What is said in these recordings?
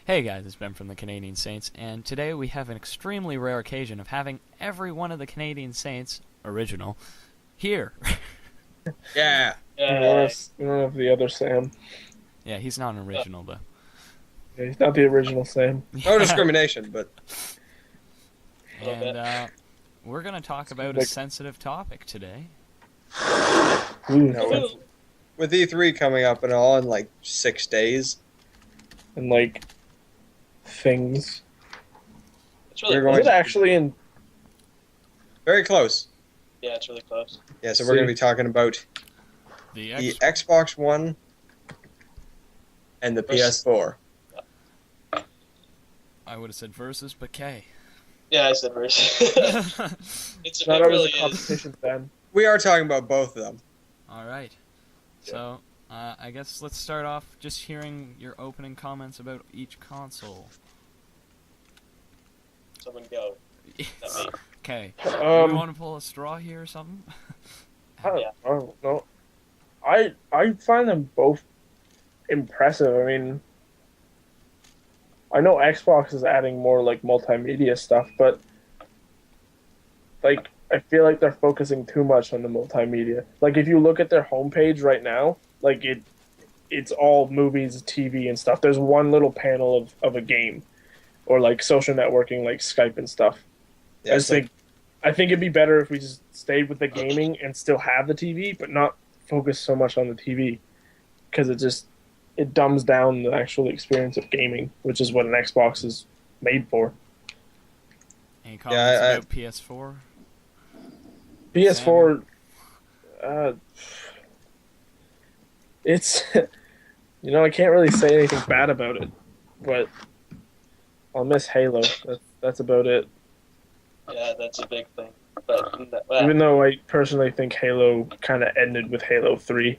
Hey guys, it's Ben from the Canadian Saints, and today we have an extremely rare occasion of having every one of the Canadian Saints original here. Yeah. You don't have the other Sam. Yeah, he's not an original though. Yeah, he's not the original Sam. No discrimination, but And we're gonna talk about a sensitive topic today. Ooh, with E3 coming up and all in like 6 days, and like things. It's really We're close. going Is it actually in? very close. Yeah, it's really close. Yeah, so we're going to be talking about The the Xbox One and the PS4. I would have said versus, but K. Yeah, I said verse. It Not always really a is. competition, Ben. We are talking about both of them. All right. So I guess let's start off just hearing your opening comments about each console. Someone go. Not me. Okay. Do you want Um, to pull a straw here or something? I don't know. I find them both impressive. I mean, I know Xbox is adding more like multimedia stuff, but like I feel like they're focusing too much on the multimedia. Like if you look at their homepage right now, like it's all movies, TV, and stuff. There's one little panel of a game, or like social networking, like Skype and stuff. Yeah, it's like, I think it'd be better if we just stayed with the gaming and still have the TV, but not focus so much on the TV, because it dumbs down the actual experience of gaming, which is what an Xbox is made for. Any comments I- about PS4? PS4, it's I can't really say anything bad about it, but I'll miss Halo. That's about it. Yeah, that's a big thing. But well, Even though I personally think Halo kind of ended with Halo 3.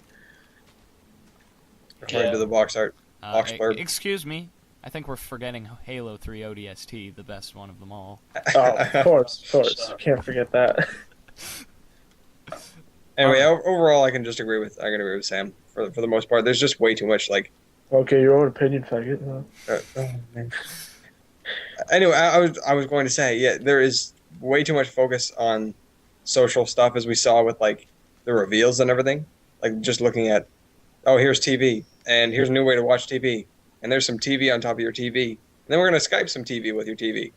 according to the box art. Box blurb. Excuse me. I think we're forgetting Halo 3 ODST, the best one of them all. Oh, of course. Can't forget that. Anyway, overall, I can agree with Sam for the most part. There's just way too much like. Okay, your own opinion, faggot. Man. Anyway, I was going to say, yeah, there is way too much focus on social stuff, as we saw with like the reveals and everything. Like just looking at, oh, here's TV, and here's a new way to watch TV, and there's some TV on top of your TV, and then we're gonna Skype some TV with your TV.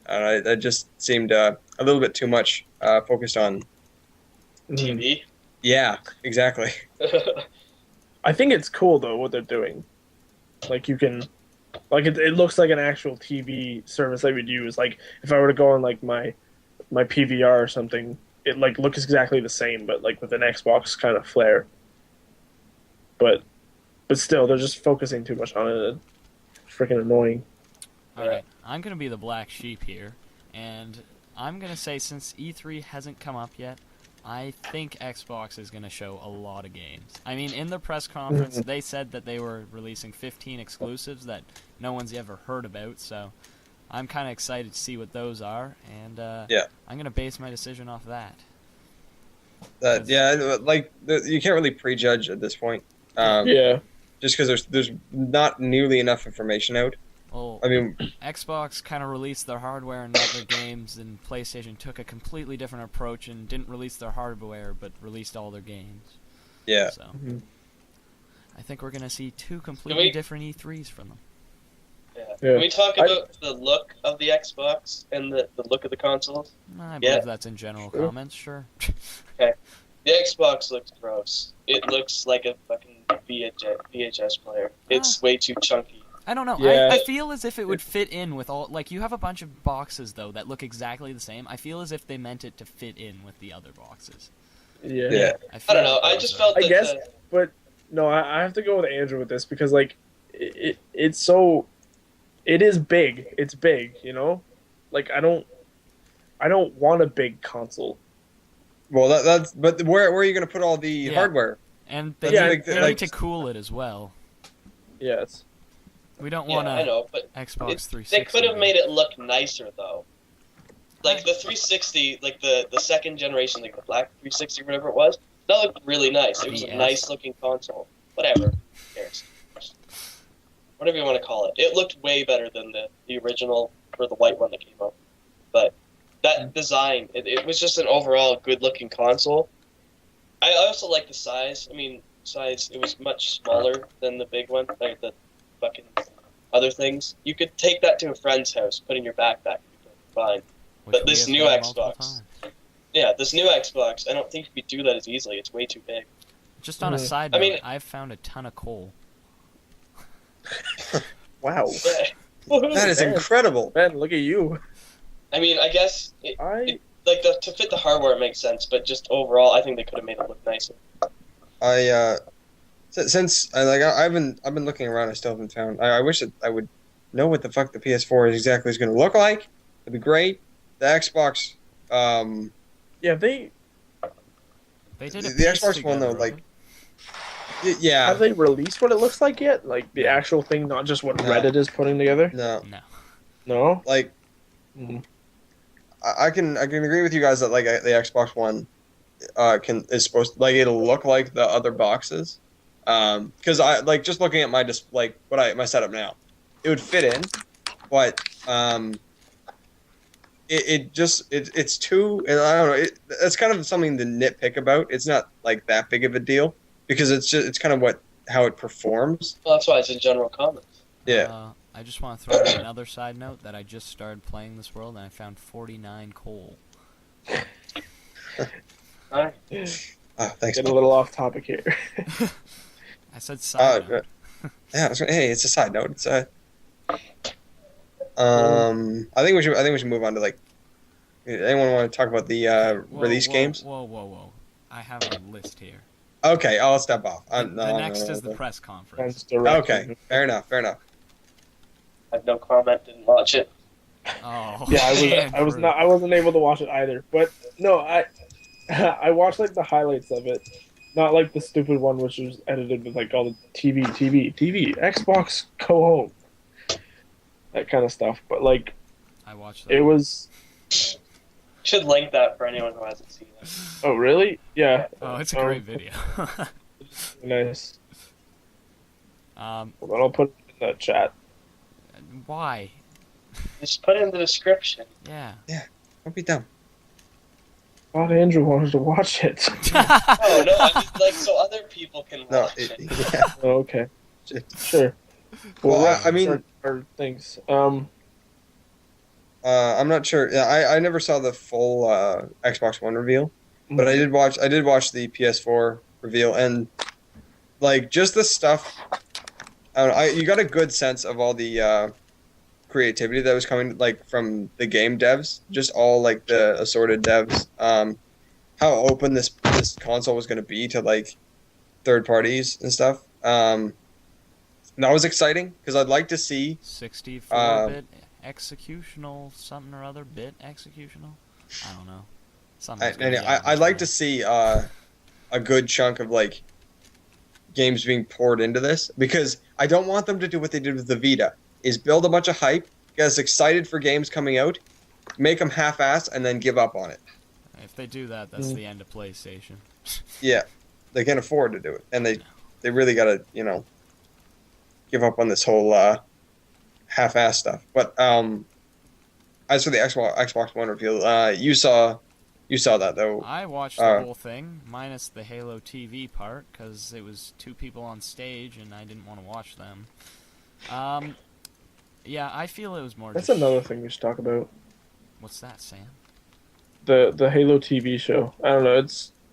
That just seemed a little bit too much focused on. TV. Yeah, exactly. I think it's cool though what they're doing. Like you can, like it looks like an actual TV service I would use. Like if I were to go on like my PVR or something, it like looks exactly the same, but like with an Xbox kind of flair. But still, they're just focusing too much on it. It's freaking annoying. Alright, I'm going to be the black sheep here, and I'm going to say since E3 hasn't come up yet, I think Xbox is going to show a lot of games. I mean, in the press conference, they said that they were releasing 15 exclusives that no one's ever heard about, so I'm kind of excited to see what those are, and Yeah. I'm going to base my decision off that. You can't really prejudge at this point. Yeah. Just because there's not nearly enough information out. Well, I mean, Xbox kind of released their hardware and not their games, and PlayStation took a completely different approach and didn't release their hardware, but released all their games. yeah. So, Mhm. I think we're going to see two completely we- different E3s from them. Yeah. Yeah. Can we talk about the look of the Xbox and the look of the consoles? I Yeah. believe that's in general Sure. comments, sure. The Xbox looks gross. It looks like a fucking VHS player. It's way too chunky. I don't know. Yeah. I feel as if it would fit in with all... Like, you have a bunch of boxes, though, that look exactly the same. I feel as if they meant it to fit in with the other boxes. Yeah. Yeah. I don't know. like I those just are- felt I that guess, but no, I have to go with Andrew with this because like it's so it is big. It's big, Like I don't want a big console. Well, that's but where are you going to put all the Yeah. hardware? And That's they, Yeah, need, they like- need to cool it as well. Yes. We don't yeah, want I a know, but Xbox 360. they could have made it look nicer though. Like the 360, like the second generation, like the black 360, whatever it was, that looked really nice. It was a Yes. nice looking console. Whatever. Who cares? whatever you want to call it. It looked way better than the original or the white one that came out. But that design, it was just an overall good-looking console. I also like the size. I mean, it was much smaller than the big one, like the fucking other things. You could take that to a friend's house, put in your backpack, fine. Which But we this have new done multiple Xbox, times. yeah, this new Xbox, I don't think you could do that as easily. It's way too big. Just on a side I note, mean- I've found a ton of coal. Wow. Yeah. That is Man. incredible. Man, look at you. I mean, I guess to fit the hardware it makes sense, but just overall, I think they could have made it look nicer. I've been looking around. I still haven't found. I wish that I would know what the fuck the PS4 exactly is going to look like. It'd be great. The Xbox. Yeah, they They did The Xbox One, though, like- Yeah. have they released what it looks like yet? Like the actual thing, not just what No. Reddit is putting together. No. No. No. Like Mhm. I can agree with you guys that like the Xbox One is supposed to, like, it'll look like the other boxes. Because I like just looking at my my setup now, it would fit in, but it's too, and I don't know, it's kind of something to nitpick about. It's not like that big of a deal because it's kind of how it performs. Well, that's why it's in general comments. Yeah. I just want to throw in another side note that I just started playing this world and I found 49 coal. Alright. Oh, thanks. Getting a little off topic here. I said side note. Yeah. Hey, it's a side note. It's a. I think we should move on to like. Anyone want to talk about the release games? Whoa. I have a list here. Okay, I'll step off. The next is the press conference. Okay, fair enough. I have no comment. Didn't watch it. Oh, Yeah, I wasn't able to watch it either. But no, I watched like the highlights of it, not like the stupid one which was edited with like all the TV, Xbox, go home, that kind of stuff. But like, I watched that. it was. Should link that for anyone who hasn't seen it. Oh really? Yeah. Oh, it's a great video. Nice. Well, Well, I'll put it in the chat. why? Just put it in the description. Yeah. Don't be dumb. Thought Andrew wanted to watch it. Oh no, I mean, like so other people can No, watch it. yeah. Oh, okay. Sure. Well, I mean, our things. I'm not sure. Yeah, I never saw the full Xbox One reveal, but I did watch the PS4 reveal, and like just the stuff. I don't know, you got a good sense of all the creativity that was coming like from the game devs, just all like the assorted devs. How open this console was going to be to like third parties and stuff. And that was exciting because I'd like to see 64-bit executional something or other bit executional. I don't know. I'd like to see a good chunk of like games being poured into this because I don't want them to do what they did with the Vita, is build a bunch of hype, get us excited for games coming out, make them half-assed, and then give up on it. If they do that, that's the end of PlayStation. Yeah, they can't afford to do it, and they really got to give up on this whole half-assed stuff. But as for the Xbox One reveal, you saw that though. I watched the whole thing, minus the Halo TV part, because it was two people on stage, and I didn't want to watch them. Yeah, I feel it was more. That's another thing we should talk about. What's that, Sam? The Halo TV show. I don't know.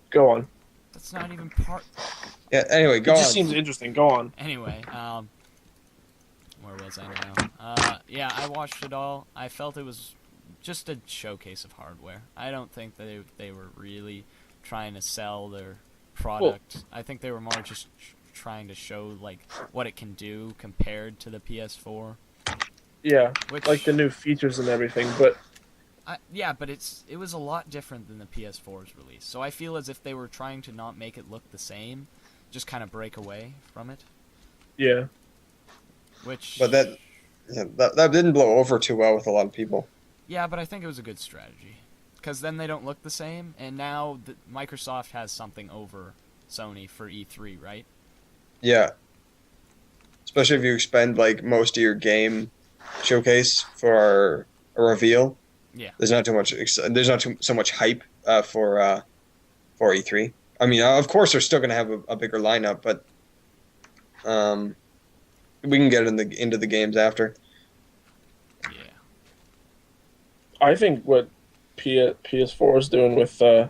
Go on. That's not even part. Yeah. Anyway, go It on. just seems interesting. Go on. Anyway, where was I now? Yeah, I watched it all. I felt it was just a showcase of hardware. I don't think that they were really trying to sell their product. I think they were more just trying to show like what it can do compared to the PS4. Yeah, Which, like the new features and everything, but yeah, but it was a lot different than the PS4's release. So I feel as if they were trying to not make it look the same, just kind of break away from it. yeah. Which, But that didn't blow over too well with a lot of people. yeah, but I think it was a good strategy because then they don't look the same, and now Microsoft has something over Sony for E3, right? Yeah. especially if you expend like most of your game showcase for a reveal. Yeah. There's not too much. There's not so much hype for E3. I mean, of course, they're still going to have a bigger lineup, but we can get into the games after. Yeah. I think what PS4 is doing with the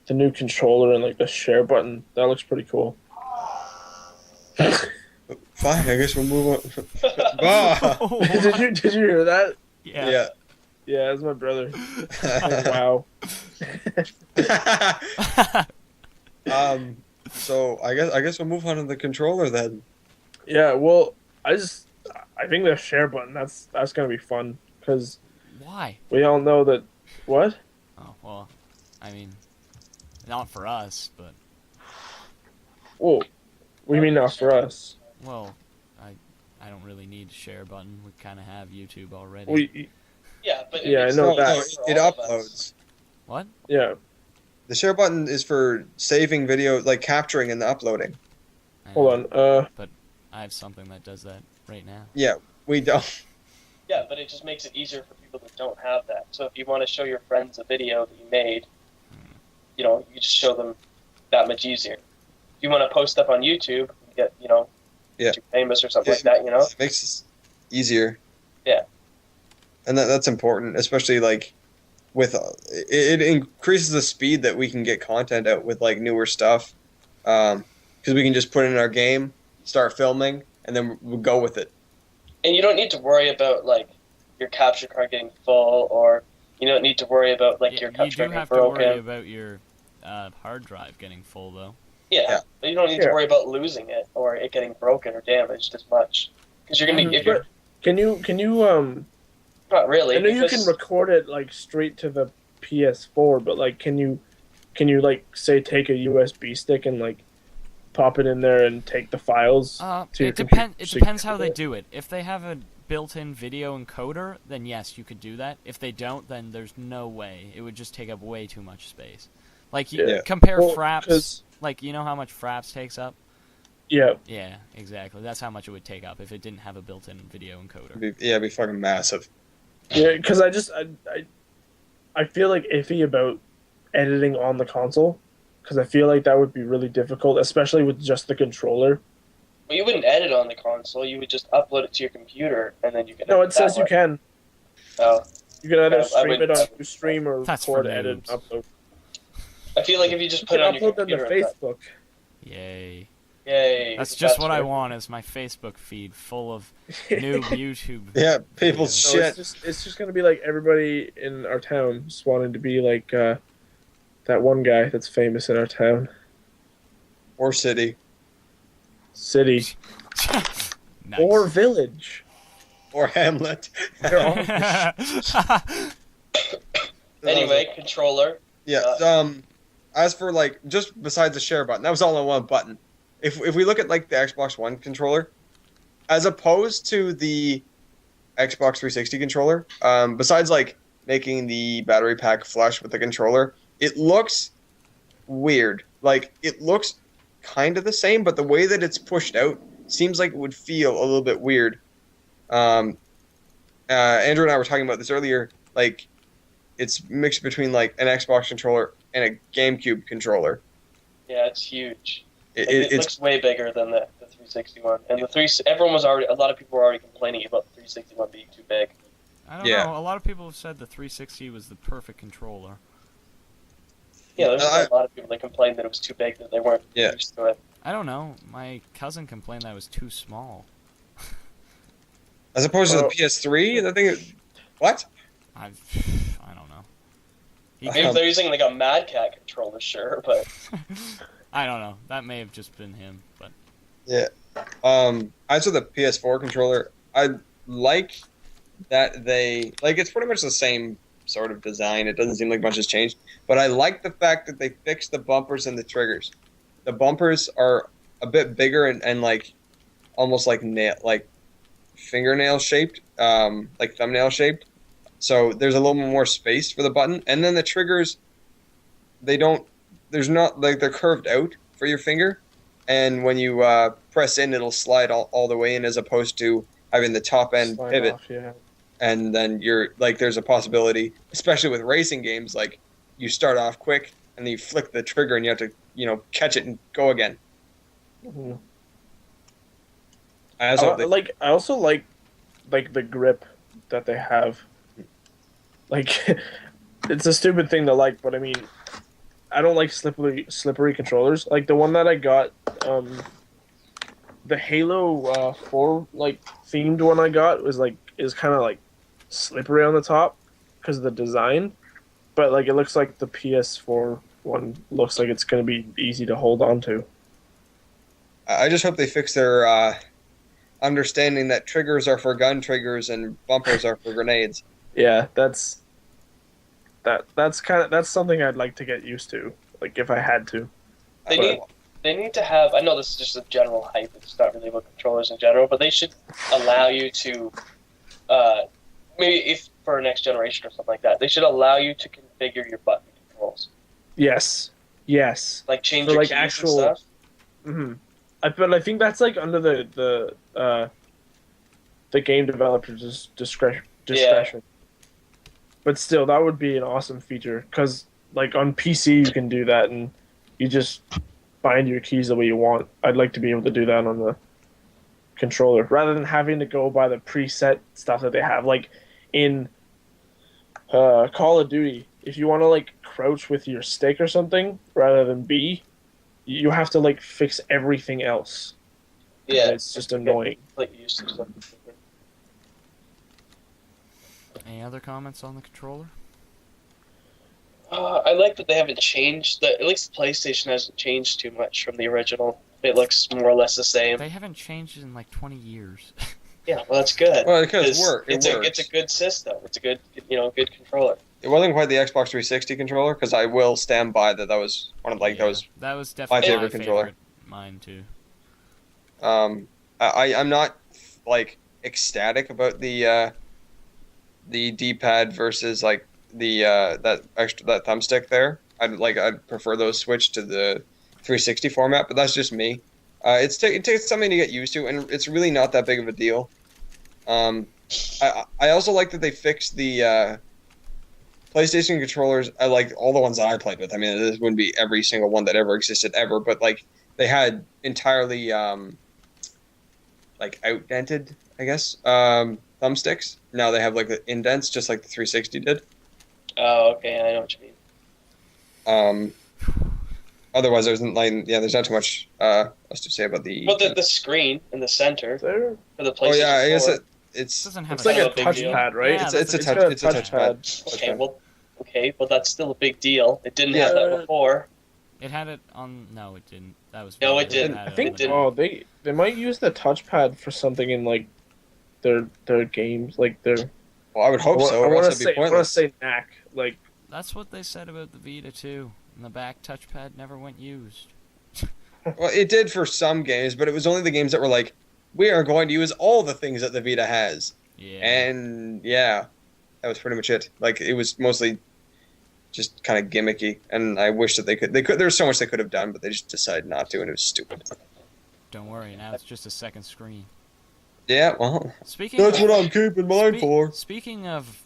new controller and like the share button, that looks pretty cool. Fine, I guess we'll move on. Bah! Did you hear that? Yeah. Yeah. Yeah, that's my brother. Wow. So I guess we'll move on to the controller then. Yeah, well, I think the share button that's gonna be fun because Why? we all know that. What? Oh well, I mean, not for us, but Whoa, we mean not for us. well, I don't really need a share button. We kind of have YouTube already. We Yeah, but Yeah, I know that. It uploads. What? yeah. The share button is for saving video, like capturing and uploading. I Hold know, on. But I have something that does that right now. Yeah, we don't. Yeah, but it just makes it easier for people that don't have that. So if you want to show your friends a video that you made, you just show them that much easier. If you want to post stuff on YouTube, you get, Yeah. too famous or something like that, It makes it easier. Yeah. And that's important, especially like with it increases the speed that we can get content out with like newer stuff, because we can just put it in our game, start filming, and then we'll go with it. And you don't need to worry about, like, your capture card getting full, or you don't need to worry about, like, your You capture do card have getting to worry broken. about your hard drive getting full, though. Yeah, but you don't need to worry about losing it or it getting broken or damaged as much. Because you're going to be... if you're, Can you not really. I know you because- can record it like straight to the PS4, but like can you like say take a USB stick and like pop it in there and take the files? to your It computer depends. It so you depends can how do they it? do it. If they have a built-in video encoder, then yes, you could do that. If they don't, then there's no way. It would just take up way too much space. Like you Yeah. compare Well, Fraps. 'cause- Like you know how much Fraps takes up? Yeah. Yeah, exactly. That's how much it would take up if it didn't have a built-in video encoder. It'd be fucking massive. Yeah, because I feel like iffy about editing on the console because I feel like that would be really difficult, especially with just the controller. Well, you wouldn't edit on the console. You would just upload it to your computer, and then you can. No, edit it says that you way. can. Oh. You can either I stream would- it on Stream or That's for record, edit, noobs. upload. I feel like if you just You put it can on your upload them to computer. Facebook. Yay! Yay! That's just what I great. want. Is my Facebook feed full of new YouTube. Yeah, people's videos. So shit. it's just gonna be like everybody in our town just wanting to be like that one guy that's famous in our town. Or city. City. Nice. Or village. Or Hamlet. They're all Anyway, controller. Yeah. As for like just besides the share button, that was all on one button. If we look at like the Xbox One controller, as opposed to the Xbox 360 controller, besides like making the battery pack flush with the controller, it looks weird. Like it looks kind of the same, but the way that it's pushed out seems like it would feel a little bit weird. Andrew and I were talking about this earlier. Like it's mixed between like an Xbox controller and a GameCube controller. Yeah, it's huge. It, It it's looks way bigger than the 360 one. And a lot of people were already complaining about the 360 one being too big. I don't Yeah. know. A lot of people have said the 360 was the perfect controller. Yeah, there's I- a lot of people that complained that it was too big, that they weren't Yeah. used to it. I don't know. My cousin complained that it was too small. as opposed to Well- the PS3. I think. What? I don't know. Maybe if they're using like a Mad Cat controller, sure, but I don't know. That may have just been him, but As for the PS4 controller, I like that they like it's pretty much the same sort of design. It doesn't seem like much has changed, but I like the fact that they fixed the bumpers and the triggers. The bumpers are a bit bigger and like almost like fingernail shaped, like thumbnail shaped. So there's a little more space for the button, and then the triggers, there's not like they're curved out for your finger. and when you press in, it'll slide all the way in, as opposed to having the top end Slide pivot. off, yeah. And then you're like, there's a possibility, especially with racing games, like you start off quick and then you flick the trigger and you have to, catch it and go again. Mhm. I I also like the grip that they have. Like, it's a stupid thing to like, but I mean, I don't like slippery controllers. Like the one that I got, the Halo 4 like themed one I got is kind of like slippery on the top because of the design, but like it looks like the PS4 one looks like it's gonna be easy to hold on to. I just hope they fix their understanding that triggers are for gun triggers and bumpers are for grenades. Yeah, that's something I'd like to get used to, like if I had to. They But- need they need to have. I know this is just a general hype. It's not really about controllers in general, but they should allow you to, maybe if for a next generation or something like that, they should allow you to configure your button controls, Yes, like change For, your like, keys actual- and stuff. hmm but I think that's like under the game developer's discretion. But still, that would be an awesome feature because, like, on PC you can do that and you just bind your keys the way you want. I'd like to be able to do that on the controller rather than having to go by the preset stuff that they have. Like in Call of Duty, if you want to like crouch with your stick or something rather than B, you have to like fix everything else. Yeah, And it's just annoying. like you used to stuff. Any other comments on the controller? I like that they haven't changed. At least the PlayStation hasn't changed too much from the original. It looks more or less the same. They haven't changed in like 20 years. Yeah, well, that's good. Well, because It's it works. it's a good system. It's a good good controller. It wasn't quite the Xbox 360 controller, because I will stand by that was one of Yeah, that was definitely favorite controller. Mine too. I'm not like ecstatic about the D-pad versus like the that thumbstick there. I'd prefer those switch to the 360 format, but that's just me. It takes something to get used to, and it's really not that big of a deal. I also like that they fixed the PlayStation controllers. I like all the ones that I played with. I mean, this wouldn't be every single one that ever existed ever, but like they had entirely like outdented, I guess, thumbsticks. Now they have like the indents, just like the 360 did. Oh, okay, I know what you mean. Otherwise, there's not too much else to say about the. Well, the screen in the center There, for the PlayStation. Oh yeah, I guess 4. It it's doesn't have it's like a a big deal. touchpad, right? Yeah, it's a got touchpad. Okay, well that's still a big deal. It didn't have Yeah. that before. It had it on. No, it didn't. That was. No, weird. it didn't. had I it think on the didn't. oh they might use the touchpad for something in like their games, like their. Well, I would hope so. I Or want else to that'd be say pointless. knack like. That's what they said about the Vita too. And the back touchpad never went used. Well, it did for some games, but it was only the games that were like, we are going to use all the things that the Vita has. Yeah. And yeah, that was pretty much it. Like it was mostly just kind of gimmicky, and I wish that they could. There's so much they could have done, but they just decided not to, and it was stupid. Don't worry. Now it's just a second screen. Yeah, well, Speaking. that's of, what I'm keeping mine for. Speaking of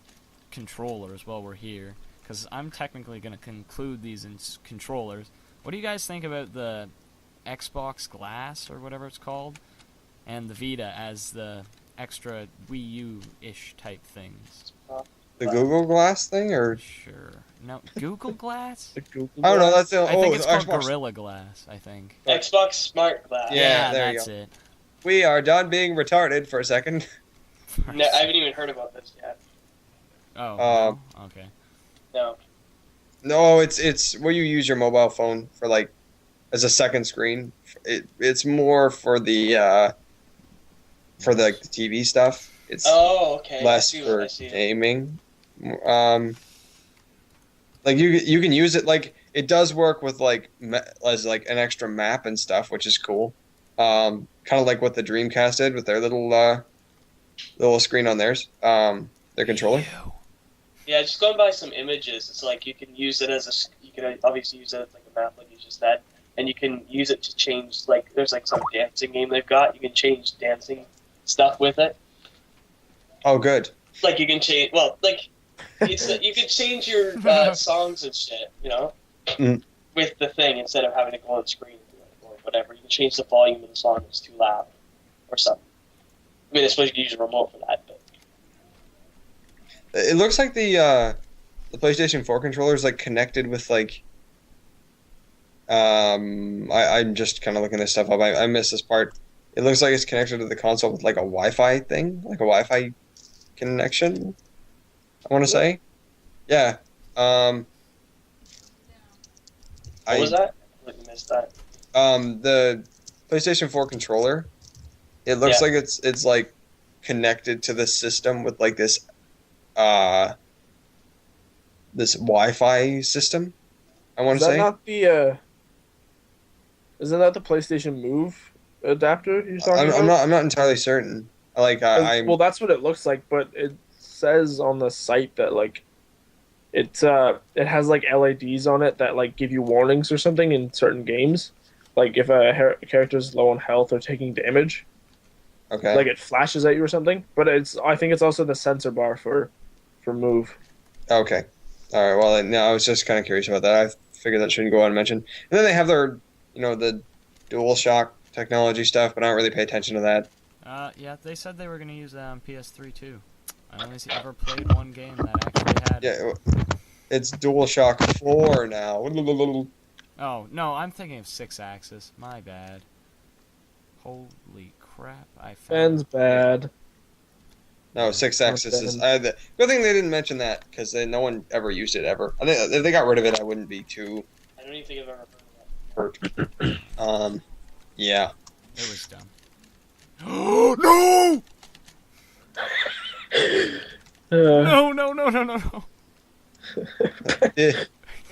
controllers, while we're here, because I'm technically going to conclude these in controllers. What do you guys think about the Xbox Glass or whatever it's called, and the Vita as the extra Wii U-ish type things? The Google Glass thing, or Sure. No, Google Glass? The Google I don't know. Glass? That's the I think it's called Xbox. Gorilla Glass, I think. Xbox Smart Glass. Yeah, there you that's go. it. We are done being retarded for a second. No, I haven't even heard about this yet. Oh, Uh, no? Okay. No. No, it's where you use your mobile phone for like as a second screen. It's more for the like, the TV stuff. It's Oh, okay. less I see for I see it. gaming. Like you can use it, like it does work with like as like an extra map and stuff, which is cool. Kind of like what the Dreamcast did with their little screen on theirs. Their controller. Yeah, just going by some images, it's like you can use it as you can obviously use it as like a map, like you just said. and you can use it to change, like, there's like some dancing game they've got. You can change dancing stuff with it. Oh, good. Like you can change, well, like you can change your songs and shit, you know, with the thing instead of having to go on screen or whatever. You can change the volume of the song if it's too loud or something. I mean, I suppose you can use a remote for that, but It looks like the PlayStation 4 controller is like connected with like. I'm just kind of looking this stuff up. I missed this part. It looks like it's connected to the console with like a Wi-Fi thing, like a Wi-Fi connection. I want to say, yeah. what was that? I missed that. The PlayStation 4 controller. It looks like it's like connected to the system with like this Wi-Fi system. I want to say. Not the isn't that the PlayStation Move adapter you're talking about? I'm not entirely certain. Well, that's what it looks like, but it says on the site that like it has like LEDs on it that like give you warnings or something in certain games, like if a character's low on health or taking damage. Okay. Like it flashes at you or something, but I think it's also the sensor bar for Move. Okay. All right. Well, no, I was just kind of curious about that. I figured that shouldn't go unmentioned. And then they have their, the DualShock technology stuff, but I don't really pay attention to that. Yeah, they said they were going to use that on PS3 too. I only ever played one game that actually had. Yeah, it's DualShock 4 now. Oh no, I'm thinking of 6-axis. My bad. Holy crap! I found. Ben's bad. No, 6-axis is. Good thing they didn't mention that because no one ever used it ever. I think if they got rid of it, I wouldn't be too. I don't even think I've ever heard of Hurt. Yeah. It was dumb. No! No!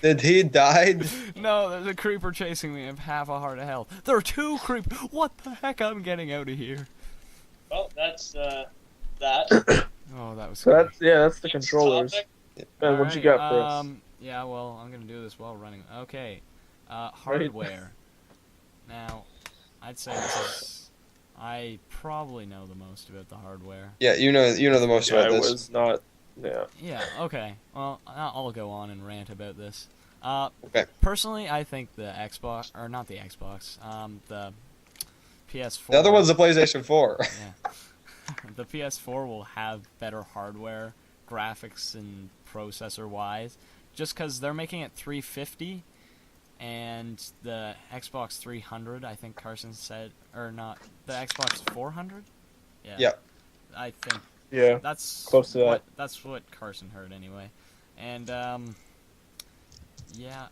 Did he died? No, there's a creeper chasing me. I have half a heart of health. There are 2 creepers. What the heck? I'm getting out of here. Well, that's that. Oh, that was. So that's the controllers. Ben, what you got for us? Yeah, well, I'm gonna do this while running. Okay, hardware. Now, I'd say this is. I probably know the most about the hardware. Yeah, you know the most about this. I was not. Yeah. Yeah. Okay. Well, I'll go on and rant about this. Okay. Personally, I think the Xbox, or not the Xbox, the PS4. The other one's the PlayStation 4. Yeah. The PS4 will have better hardware, graphics and processor-wise, just because they're making it 350, and the Xbox 300, I think Carson said, or not, the Xbox 400? Yeah. Yep. I think. Yeah. That's close to that. That's what Carson heard anyway, and yeah,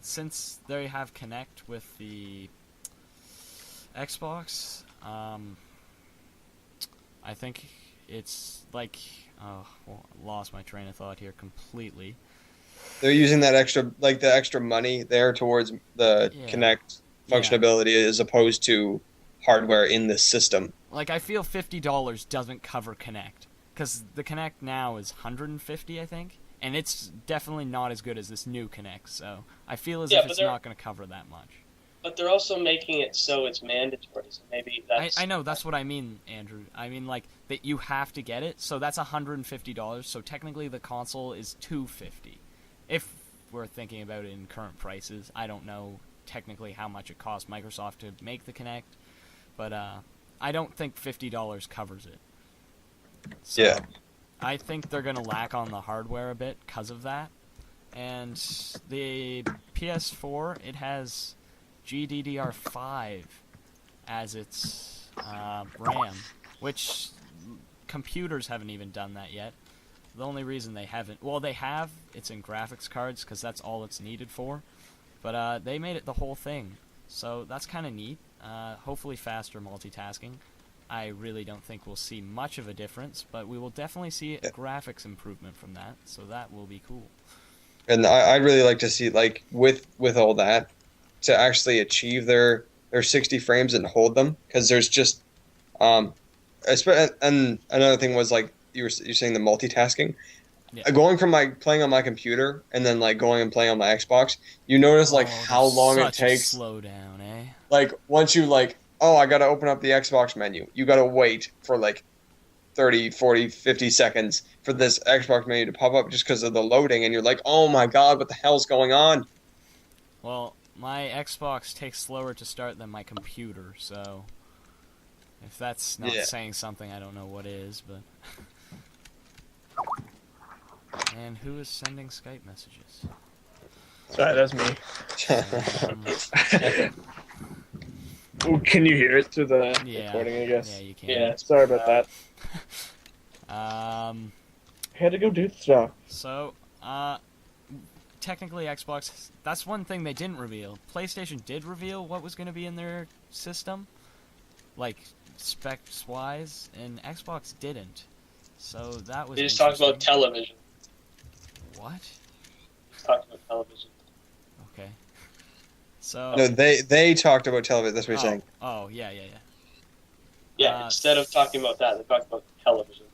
since they have Kinect with the Xbox, I think it's like, lost my train of thought here completely. They're using that extra money there towards the Kinect functionality as opposed to hardware in the system. Like, I feel $50 doesn't cover Kinect, because the Kinect now is $150, I think, and it's definitely not as good as this new Kinect, so I feel as if it's not going to cover that much. But they're also making it so it's mandatory, so maybe that's... I know, that's what I mean, Andrew. I mean, like, that you have to get it, so that's $150, so technically the console is $250. If we're thinking about it in current prices, I don't know technically how much it cost Microsoft to make the Kinect, but I don't think $50 covers it. So, yeah. I think they're going to lack on the hardware a bit because of that. And the PS4, it has GDDR5 as its RAM, which computers haven't even done that yet. The only reason they haven't... Well, they have. It's in graphics cards because that's all it's needed for. But they made it the whole thing. So that's kind of neat. Hopefully faster multitasking. I really don't think we'll see much of a difference, but we will definitely see a graphics improvement from that, so that will be cool. And I'd really like to see, like, with all that, to actually achieve their 60 frames and hold them, because there's just... and another thing was, like, you're saying the multitasking. Yeah. Going from like playing on my computer and then like going and playing on my Xbox, you notice like how there's long it such a takes. slow down, eh? Like once you like, oh, I gotta open up the Xbox menu. You gotta wait for like 30, 40, 50 seconds for this Xbox menu to pop up just because of the loading, and you're like, oh my god, what the hell's going on? Well, my Xbox takes slower to start than my computer, so if that's not Yeah. saying something, I don't know what is, but... And who is sending Skype messages? Sorry, that's me. Ooh, can you hear it through the recording, I guess? Yeah, you can. Yeah. Sorry about that. I had to go do stuff. So, technically Xbox, that's one thing they didn't reveal. PlayStation did reveal what was going to be in their system, like specs-wise, and Xbox didn't. So that was They just talked about interesting. television. What? Just talked about television. Okay. So... No, they talked about television. That's what you're saying. Oh, yeah. Yeah, instead of talking about that, they talked about television.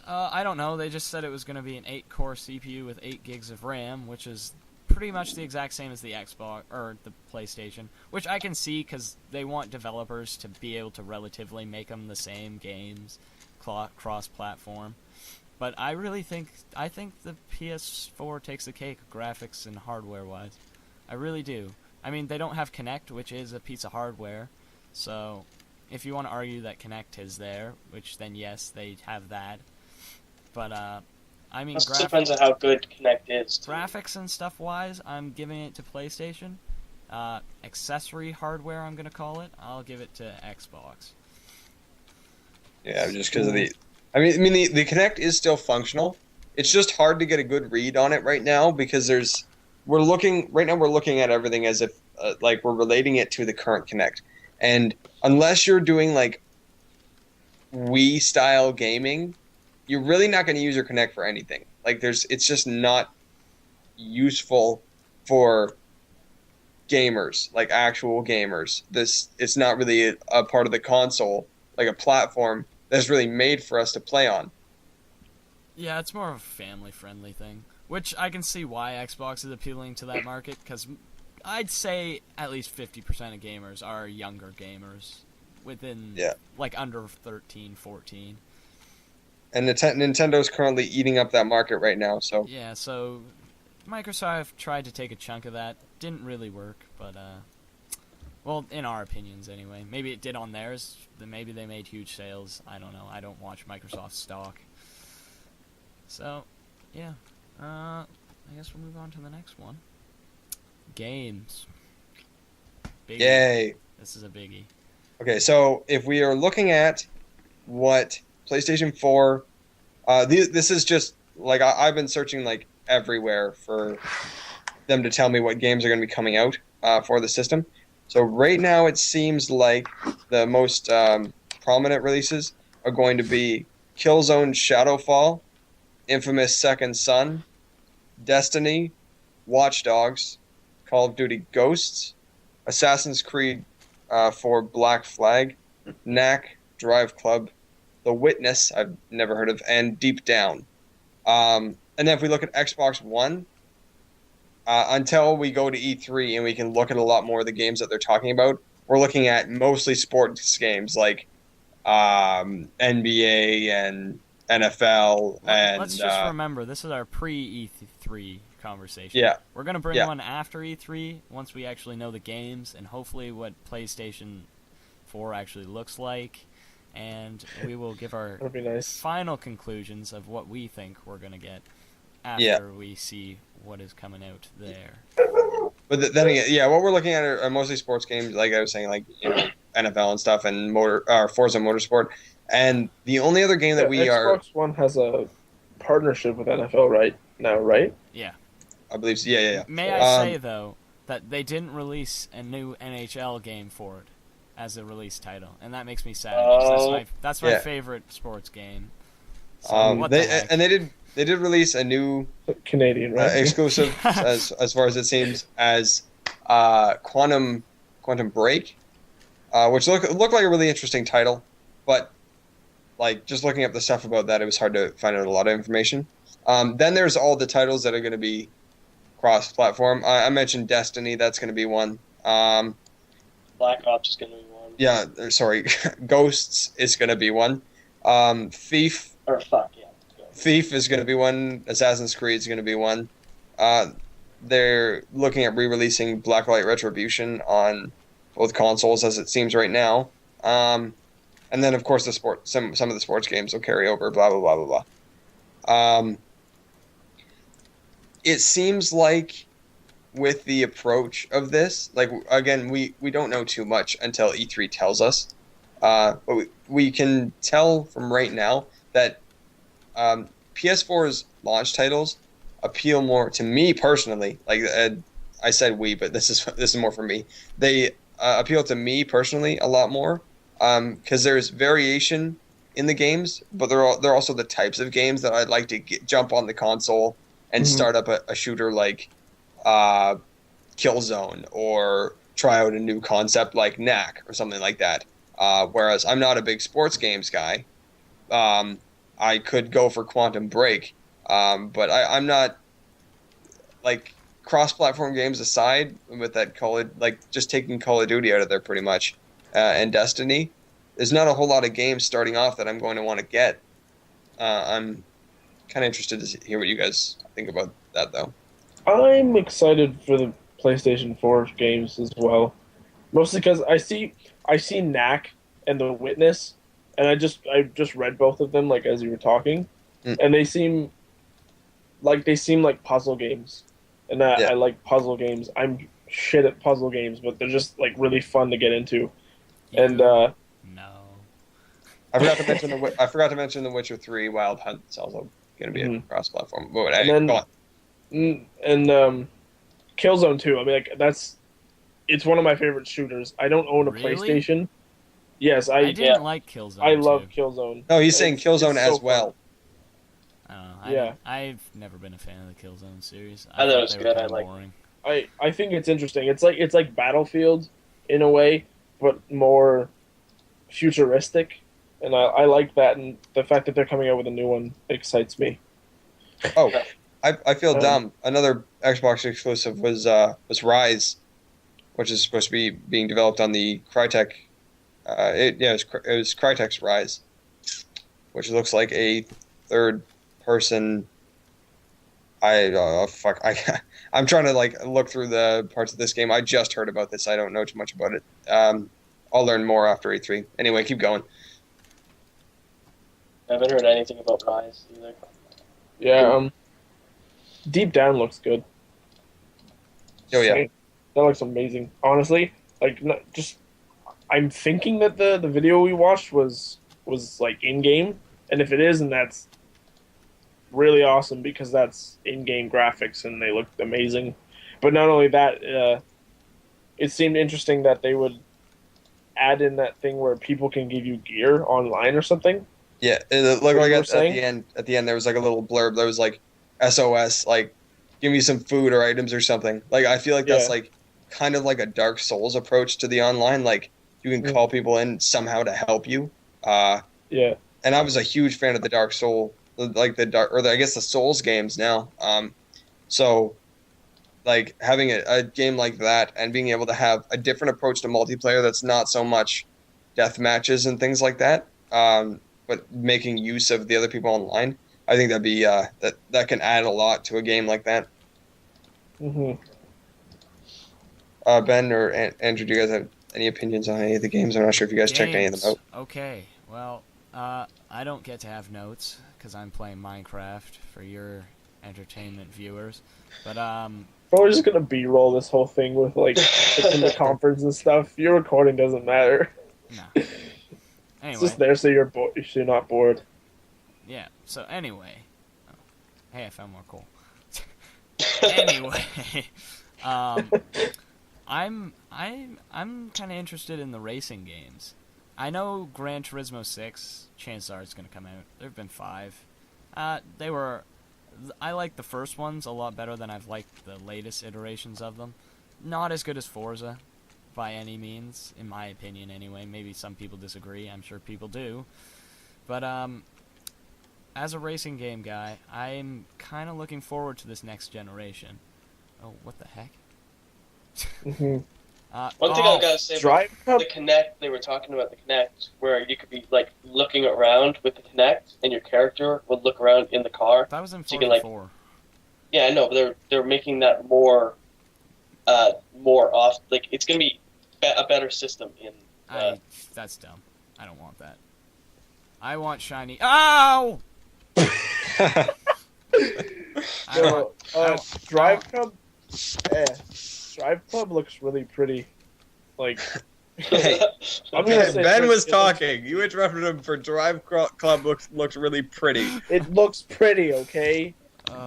I don't know. They just said it was going to be an 8-core CPU with 8 gigs of RAM, which is pretty much the exact same as the Xbox or the PlayStation, which I can see because they want developers to be able to relatively make them the same games, cross-platform. But I think the PS4 takes the cake, graphics and hardware-wise. I really do. I mean, they don't have Kinect, which is a piece of hardware, so if you want to argue that Kinect is there, which then yes, they have that. But I mean, It depends on how good Kinect is. graphics and stuff wise, I'm giving it to PlayStation. Accessory hardware, I'm gonna call it. I'll give it to Xbox. Yeah, just because of the. I mean, the Kinect is still functional. It's just hard to get a good read on it right now because we're looking at everything as if like we're relating it to the current Kinect, and unless you're doing like Wii style gaming, you're really not going to use your Kinect for anything. Like it's just not useful for gamers, like actual gamers. It's not really a part of the console, like a platform that's really made for us to play on. Yeah, it's more of a family-friendly thing, which I can see why Xbox is appealing to that market, because I'd say at least 50% of gamers are younger gamers, within, like, under 13, 14. And Nintendo's currently eating up that market right now, so... Yeah, so Microsoft tried to take a chunk of that. Didn't really work, but, well, in our opinions anyway. Maybe it did on theirs. Maybe they made huge sales. I don't know. I don't watch Microsoft stock. So, yeah. I guess we'll move on to the next one. Games. Biggie. Yay. This is a biggie. Okay, so if we are looking at what PlayStation 4... this is just... Like, I've been searching, like, everywhere for them to tell me what games are going to be coming out for the system. So right now it seems like the most prominent releases are going to be Killzone Shadowfall, Infamous Second Son, Destiny, Watch Dogs, Call of Duty Ghosts, Assassin's Creed 4 Black Flag, Knack, Drive Club, The Witness, I've never heard of, and Deep Down. And then if we look at Xbox One, until we go to E3 and we can look at a lot more of the games that they're talking about, we're looking at mostly sports games like NBA and NFL. Let's just remember, this is our pre-E3 conversation. Yeah. We're going to bring one after E3 once we actually know the games and hopefully what PlayStation 4 actually looks like. And we will give our final conclusions of what we think we're going to get after we see what is coming out there. But then again, what we're looking at are mostly sports games, like I was saying, like NFL and stuff, and Forza Motorsport. And the only other game that Xbox One has a partnership with NFL right now, right? Yeah. I believe so. Yeah. May I say, though, that they didn't release a new NHL game for it as a release title, and that makes me sad. That's my favorite sports game. So they did release a new Canadian exclusive, as far as it seems, as Quantum Break, which looked like a really interesting title, but like just looking up the stuff about that, it was hard to find out a lot of information. Then there's all the titles that are going to be cross-platform. I mentioned Destiny. That's going to be one. Black Ops is going to be one. Yeah, sorry, Ghosts is going to be one. Thief. Or fuck yeah. Thief is going to be one. Assassin's Creed is going to be one. They're looking at re-releasing Blacklight Retribution on both consoles, as it seems right now. And then, of course, some of the sports games will carry over. Blah blah blah blah blah. It seems like with the approach of this, like again, we don't know too much until E3 tells us. But we can tell from right now that PS4's launch titles appeal more to me personally. Like I said we, but this is more for me. They appeal to me personally a lot more because there's variation in the games, but they're also the types of games that I'd like to jump on the console and start up a shooter like Killzone, or try out a new concept like Knack or something like that. Whereas I'm not a big sports games guy. I could go for Quantum Break, but I'm not, like, cross-platform games aside, with that just taking Call of Duty out of there pretty much, and Destiny. There's not a whole lot of games starting off that I'm going to want to get. I'm kind of interested to hear what you guys think about that, though. I'm excited for the PlayStation 4 games as well, mostly because I see Knack and The Witness, and I just read both of them like as you were talking, and they seem like puzzle games, and I like puzzle games. I'm shit at puzzle games, but they're just like really fun to get into, and No. I forgot to mention The Witcher 3 Wild Hunt. It's also going to be a cross-platform. But and Killzone 2. I mean, like it's one of my favorite shooters. I don't own a Really? PlayStation. Yes, I didn't like Killzone. I love too. Killzone. No, he's saying Killzone it's so as well. Yeah. I've never been a fan of the Killzone series. I thought it thought was they were good. kinda I liked boring. I think it's interesting. It's like Battlefield in a way, but more futuristic, and I like that. And the fact that they're coming out with a new one excites me. Oh, I feel dumb. Another Xbox exclusive was Rise, which is supposed to be being developed on the Crytek. It was Crytek's Rise, which looks like a third-person. I'm trying to look through the parts of this game. I just heard about this. I don't know too much about it. I'll learn more after E3. Anyway, keep going. I haven't heard anything about Rise either. Yeah. Deep Down looks good. Oh yeah. That looks amazing. Honestly, I'm thinking that the video we watched was like in game, and if it is, then that's really awesome because that's in-game graphics and they looked amazing. But not only that, it seemed interesting that they would add in that thing where people can give you gear online or something. Yeah, it looked like at the end there was like a little blurb that was like SOS, like give me some food or items or something. Like I feel like that's like kind of like a Dark Souls approach to the online. Like you can call people in somehow to help you. Yeah. And I was a huge fan of the Dark Soul, like the Souls games now. So like having a game like that and being able to have a different approach to multiplayer that's not so much death matches and things like that, but making use of the other people online, I think that'd be that can add a lot to a game like that. Mm-hmm. Ben or Andrew, do you guys have any opinions on any of the games? I'm not sure if you guys checked any of them out. Okay, well, I don't get to have notes because I'm playing Minecraft for your entertainment viewers. But Probably just gonna B-roll this whole thing with like in the conference and stuff. Your recording doesn't matter. no. Anyway, It's just there so you're not bored. yeah. So anyway, hey, I found more coal. Anyway, I'm kind of interested in the racing games. I know Gran Turismo 6, chances are it's going to come out. There have been 5. I like the first ones a lot better than I've liked the latest iterations of them. Not as good as Forza, by any means, in my opinion anyway. Maybe some people disagree, I'm sure people do. But as a racing game guy, I'm kind of looking forward to this next generation. Oh, what the heck? Mm-hmm. One thing I gotta say about Drive Club. the Kinect, they were talking about the Kinect, where you could be like looking around with the Kinect, and your character would look around in the car. That was in So you Forza can, 4. Yeah, I know, but they're making that more off. Like it's gonna be a better system in. That's dumb. I don't want that. I want shiny. Ow! So, Drive Club. Drive Club looks really pretty. Like, Hey, I'm gonna say Ben was it looks- talking. You interrupted him for Drive Club looks really pretty. It looks pretty, okay?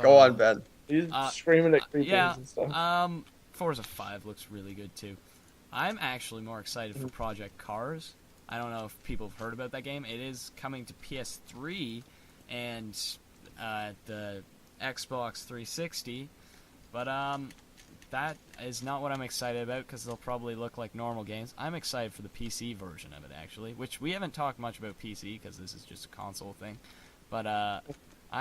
Go on, Ben. He's screaming at creepers yeah, and stuff. Forza 5 looks really good too. I'm actually more excited for Project Cars. I don't know if people have heard about that game. It is coming to PS3 and the Xbox 360, but that is not what I'm excited about because they'll probably look like normal games. I'm excited for the PC version of it actually, which we haven't talked much about PC because this is just a console thing, but I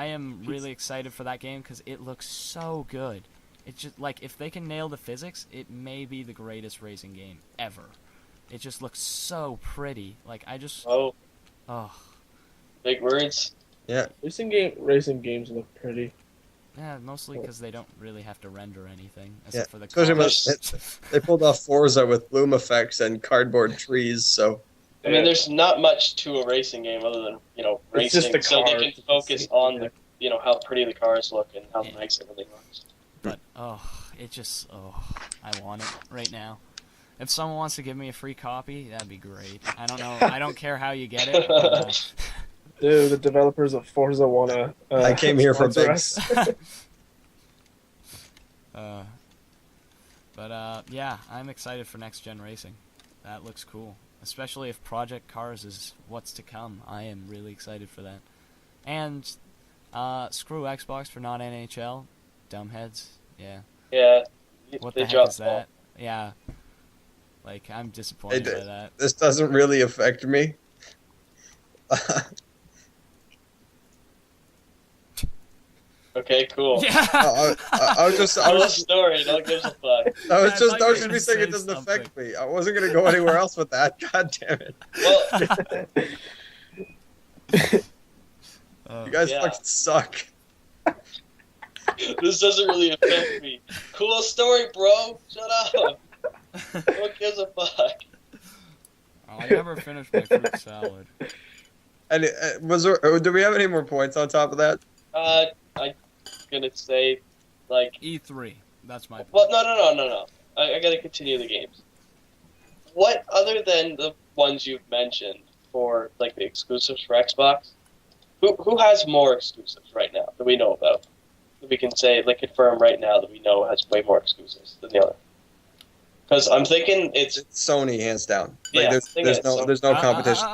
am really excited for that game because it looks so good. It's just like if they can nail the physics, it may be the greatest racing game ever. It just looks so pretty. Like I just Oh, big words. Yeah. Racing games look pretty. Yeah, mostly because they don't really have to render anything except for the Especially cars. they pulled off Forza with bloom effects and cardboard trees, so. I mean, there's not much to a racing game other than It's just racing, the so they cars. can focus on the how pretty the cars look and how Yeah. nice everything looks. But I want it right now. If someone wants to give me a free copy, that'd be great. I don't know. I don't care how you get it. But, Dude, the developers of Forza wanna. I came here for sponsor bigs. but yeah, I'm excited for next gen racing. That looks cool, especially if Project Cars is what's to come. I am really excited for that. And screw Xbox for not NHL, dumbheads. Yeah. Yeah. What they the heck dropped is that? Yeah. Like I'm disappointed by that. This doesn't really affect me. Okay, cool. Yeah. I was just Tell a story. No one gives a fuck. I was I just thought you were gonna gonna say say it doesn't something. affect me. I wasn't gonna go anywhere else with that. God damn it! Well, You guys Yeah. fucking suck. this doesn't really affect me. Cool story, bro. Shut up. No one gives a fuck. I never finished my fruit salad. And do we have any more points on top of that? I'm gonna say, like, E3. That's my. well, no. I gotta continue the games. What other than the ones you've mentioned for like the exclusives for Xbox? Who has more exclusives right now that we know about? That we can say, like, confirm right now that we know has way more exclusives than the other. Because I'm thinking it's It's Sony, hands down. Like, Yeah, there's, I think there's it's no Sony. there's no competition.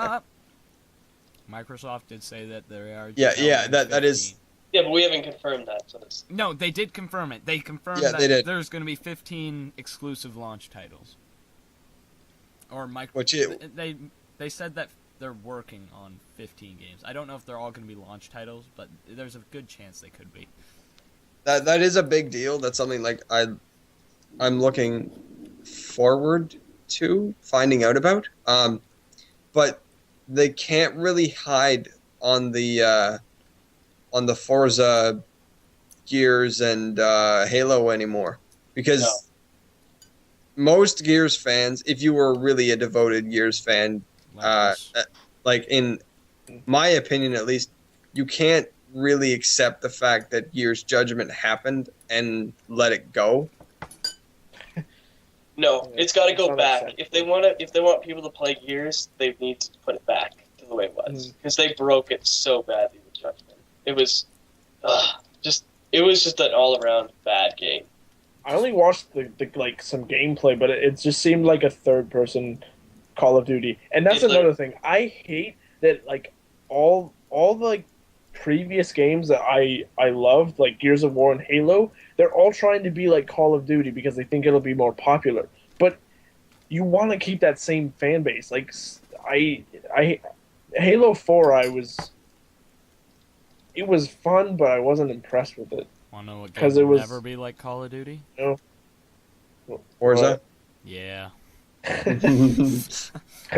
Microsoft did say that they are. Yeah, that is. yeah, but we haven't confirmed that. So it's, No, they did confirm it. They confirmed Yeah, that they did. there's going to be 15 exclusive launch titles. Or they said that they're working on 15 games. I don't know if they're all going to be launch titles, but there's a good chance they could be. That is a big deal. That's something like I'm looking forward to finding out about. But they can't really hide on the Forza, Gears, and Halo anymore because most Gears fans, if you were really a devoted Gears fan, like in my opinion at least, you can't really accept the fact that Gears Judgment happened and let it go. no, it's got to go not back. acceptable. If they want people to play Gears, they need to put it back to the way it was because they broke it so badly with Judgment. It was just an all around bad game. I only watched the like some gameplay, but it just seemed like a third person Call of Duty. And that's It's another thing. I hate that like all the like previous games that I loved, like Gears of War and Halo, they're all trying to be like Call of Duty because they think it'll be more popular. But you want to keep that same fan base. Like Halo 4, it was fun, but I wasn't impressed with it. Want to know what 'Cause game it will was- never be like Call of Duty? Forza. Yeah.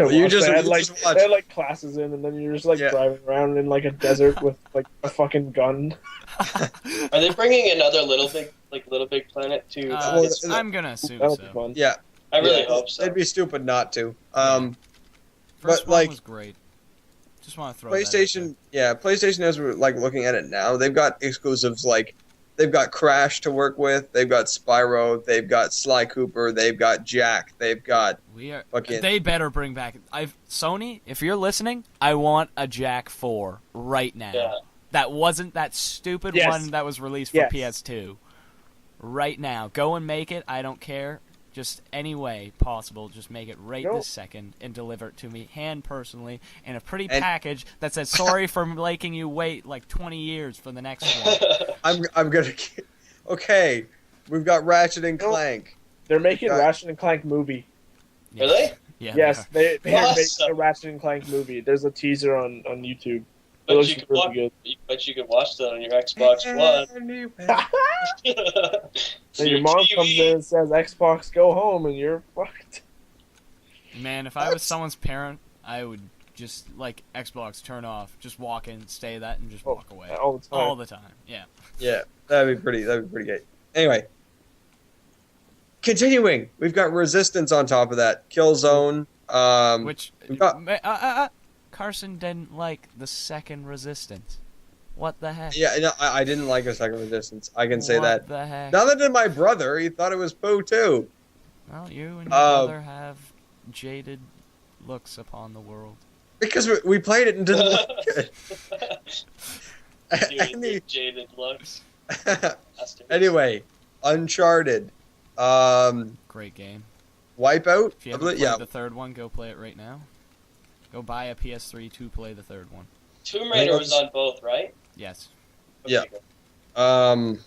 You just watch. they had like classes in, and then you're just like Yeah. driving around in like a desert with like a fucking gun. Are they bringing another Little Big Planet to? PS4? I'm gonna assume That'll be so. fun. Yeah, I really yeah, hope so. It'd be stupid not to. First but, one like, was great. Just want to throw PlayStation, yeah, PlayStation, as we're like looking at it now, they've got exclusives like they've got Crash to work with, they've got Spyro, they've got Sly Cooper, they've got Jack, they've got fucking. They better bring back. Sony, if you're listening, I want a Jack 4 right now. Yeah. That wasn't that stupid Yes. one that was released for Yes. PS2. Right now, go and make it. I don't care. Just any way possible, just make it right Nope. this second and deliver it to me hand personally in a pretty And- package that says sorry for making you wait like 20 years for the next one. I'm gonna. Okay, we've got Ratchet and Nope. Clank. They're making Got- Ratchet and Clank movie. Yeah. Are they? Yeah. Yes, they are making Awesome. a Ratchet and Clank movie. There's a teaser on YouTube. It But looks you could really watch. good. Bet you could watch that on your Xbox One. And your mom comes in and says, "Xbox, go home," and you're fucked. Man, if I was someone's parent, I would just like Xbox turn off, just walk in, stay that, and just walk away All the time. all the time. Yeah. Yeah, that'd be pretty great. Anyway, continuing, we've got Resistance on top of that. Killzone. Which we've got- Carson didn't like the second Resistance. What the heck? Yeah, no, I didn't like a second Resistance. I can say What that. the heck? Neither did my brother. He thought it was poo too. Well, you and your brother have jaded looks upon the world. Because we played it and didn't like it. Dude, And the jaded looks. anyway, Uncharted. Great game. Wipeout. If you haven't played the third one, go play it right now. Go buy a PS3 to play the third one. Tomb Raider was on both, right? Yes. Yeah. Gran